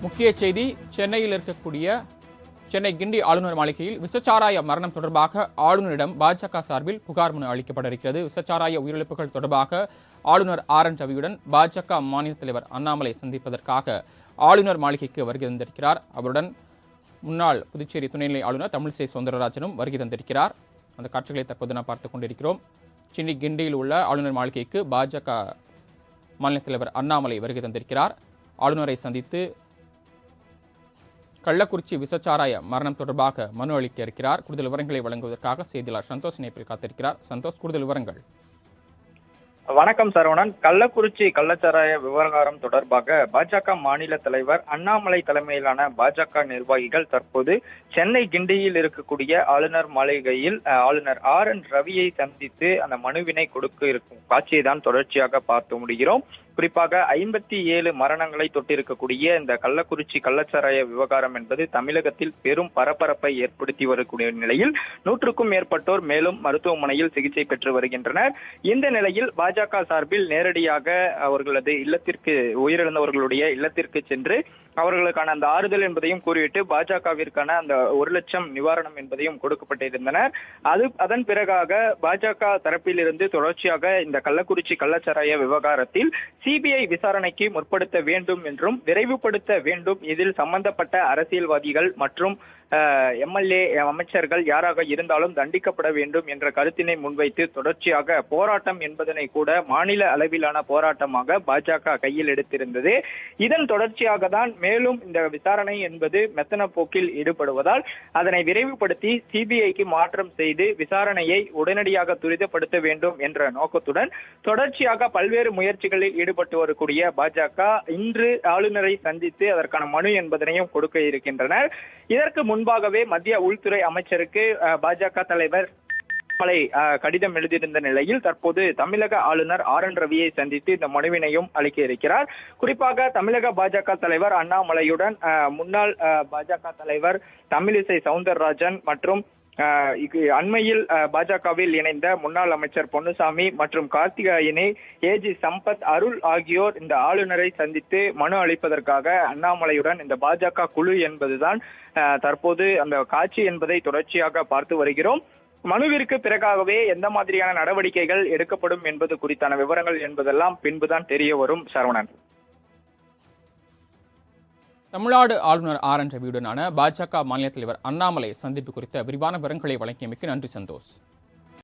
முக்கிய செய்தி சென்னையில் இருக்கக்கூடிய சென்னை கிண்டி ஆளுநர் மாளிகையில் விஷச்சாராய மரணம் தொடர்பாக ஆளுநரிடம் பாஜக சார்பில் புகார் மனு அளிக்கப்பட இருக்கிறது. விஷச்சாராய உயிரிழப்புகள் தொடர்பாக ஆளுநர் RN ரவியுடன் பாஜக மாநில தலைவர் அண்ணாமலை சந்திப்பதற்காக ஆளுநர் மாளிகைக்கு வருகை தந்திருக்கிறார். அவருடன் முன்னாள் புதுச்சேரி துணைநிலை ஆளுநர் தமிழிசை சவுந்தரராஜனும் வருகை தந்திருக்கிறார். அந்த காட்சிகளை தற்போது நாம் பார்த்துக் கொண்டிருக்கிறோம். சென்னை கிண்டியில் உள்ள ஆளுநர் மாளிகைக்கு பாஜக மாநில தலைவர் அண்ணாமலை வருகை தந்திருக்கிறார். ஆளுநரை சந்தித்து கள்ளக்குறிச்சி விஷச்சாராய மரணம் தொடர்பாக மனு அளிக்க இருக்கிறார். கூடுதல் விவரங்களை வழங்குவதற்காக செய்தியாளர் சந்தோஷ் இணைப்பில் காத்திருக்கிறார். சந்தோஷ், கூடுதல் விவரங்கள். வணக்கம் சரவணன். கள்ளக்குறிச்சி கள்ளச்சாராய விவகாரம் தொடர்பாக பாஜக மாநில தலைவர் அண்ணாமலை தலைமையிலான பாஜக நிர்வாகிகள் தற்போது சென்னை கிண்டியில் இருக்கக்கூடிய ஆளுநர் மாளிகையில் ஆளுநர் RN ரவியை சந்தித்து அந்த மனுவினை கொடுக்க இருக்கும் காட்சியை தான் தொடர்ச்சியாக பார்த்து முடிகிறோம். குறிப்பாக 57 மரணங்களை தொட்டிருக்கக்கூடிய இந்த கள்ளக்குறிச்சி கள்ளச்சாராய விவகாரம் என்பது தமிழகத்தில் பெரும் பரபரப்பை ஏற்படுத்தி வரக்கூடிய நிலையில் 100க்கும் மேற்பட்டோர் மேலும் மருத்துவமனையில் சிகிச்சை பெற்று வருகின்றனர். இந்த நிலையில் பாஜக சார்பில் நேரடியாக அவர்களது இல்லத்திற்கு, உயிரிழந்தவர்களுடைய இல்லத்திற்கு சென்று அவர்களுக்கான அந்த ஆறுதல் என்பதையும் கூறிவிட்டு பாஜகவிற்கான அந்த 1 லட்சம் நிவாரணம் என்பதையும் கொடுக்கப்பட்டிருந்தனர். அதன் பிறகாக பாஜக தரப்பில் இருந்து தொடர்ச்சியாக இந்த கள்ளக்குறிச்சி கள்ளச்சாராய விவகாரத்தில் CBI விசாரணைக்கு முற்படுத்த வேண்டும் என்றும் விரைவுபடுத்த வேண்டும், இதில் சம்பந்தப்பட்ட அரசியல்வாதிகள் மற்றும் MLA அமைச்சர்கள் யாராக இருந்தாலும் தண்டிக்கப்பட வேண்டும் என்ற கருத்தினை முன்வைத்து தொடர்ச்சியாக போராட்டம் என்பதனை கூட மாநில அளவிலான போராட்டமாக பாஜக கையில் எடுத்திருந்தது. இதன் தொடர்ச்சியாக தான் மேலும் இந்த விசாரணை என்பது மெத்தன போக்கில் ஈடுபடுவதால் அதனை விரைவுபடுத்தி CBIக்கு மாற்றம் செய்து விசாரணையை உடனடியாக துரிதப்படுத்த வேண்டும் என்ற நோக்கத்துடன் தொடர்ச்சியாக பல்வேறு முயற்சிகளில் ஈடுபட்டு வரக்கூடிய பாஜக இன்று ஆளுநரை சந்தித்து அதற்கான மனு என்பதனையும் கொடுக்க இருக்கின்றனர். இதற்கு முன்பாகவே மத்திய உள்துறை அமைச்சருக்கு பாஜக தலைவர் கடிதம் எழுதியிருந்த நிலையில் தற்போது தமிழக ஆளுநர் RN ரவியை சந்தித்து இந்த மனுவினையும் அளிக்க இருக்கிறார். குறிப்பாக தமிழக பாஜக தலைவர் அண்ணாமலையுடன் முன்னாள் பாஜக தலைவர் தமிழிசை சவுந்தரராஜன் மற்றும் அண்மையில் பாஜகவில் இணைந்த முன்னாள் அமைச்சர் பொன்னுசாமி மற்றும் கார்த்திகாயனி, AG சம்பத், அருள் ஆகியோர் இந்த ஆளுநரை சந்தித்து மனு அளிப்பதற்காக அண்ணாமலையுடன் இந்த பாஜக குழு என்பதுதான் தற்போது அந்த காட்சி என்பதை தொடர்ச்சியாக பார்த்து வருகிறோம். மனுவிற்கு பிறகாகவே எந்த மாதிரியான நடவடிக்கைகள் எடுக்கப்படும் என்பது குறித்தான விவரங்கள் என்பதெல்லாம் பின்புதான் தெரிய வரும். சரவணன். தமிழ்நாடு ஆளுநர் RN ரவியுடனான பாஜக மாநில தலைவர் அண்ணாமலை சந்திப்பு குறித்த விரிவான விவரங்களை வழங்கியமைக்கு நன்றி சந்தோஷ்.